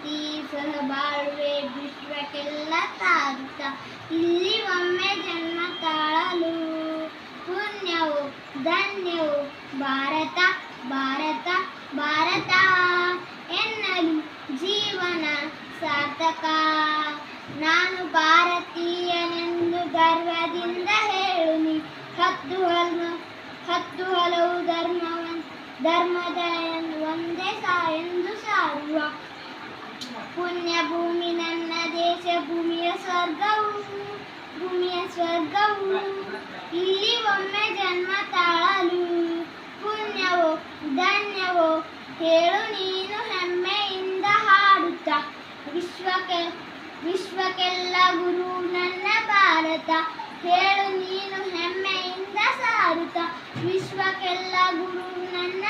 ಪ್ರೀತಿ ಸಹಬಾಳ್ವೆ ವಿಶ್ವಕ್ಕೆಲ್ಲ ಸಾರುತ್ತ ಇಲ್ಲಿ ಒಮ್ಮೆ ಜನ್ಮ ತಾಳಲು ಪುಣ್ಯವು ಧನ್ಯವು ಭಾರತ ಭಾರತ ಭಾರತ ಎನ್ನಲು ಜೀವನ ಸಾರ್ಥಕ. ನಾನು ಭಾರತೀಯನೆಂದು ಗರ್ವದಿಂದ ಹೇಳುನಿ. ಹತ್ತು ಹಲವು ಧರ್ಮದ ಒಂದೇ ಎಂದು ಸಾರುವ ಪುಣ್ಯ ಭೂಮಿ ನನ್ನ ದೇಶ, ಭೂಮಿಯ ಸ್ವರ್ಗವು ಇಲ್ಲಿ ಒಮ್ಮೆ ಜನ್ಮ ತಾಳಲು ಪುಣ್ಯವೋ ಧನ್ಯವೋ ಹೇಳು ನೀನು ಹೆಮ್ಮೆಯಿಂದ ಹಾಡುತ್ತ. ವಿಶ್ವಕ್ಕೆಲ್ಲ ಗುರು ನನ್ನ ಭಾರತ ಹೇಳು ನೀನು ಹೆಮ್ಮೆಯಿಂದ ಸಾರುತ್ತ. ವಿಶ್ವಕ್ಕೆಲ್ಲ ಗುರು ನನ್ನ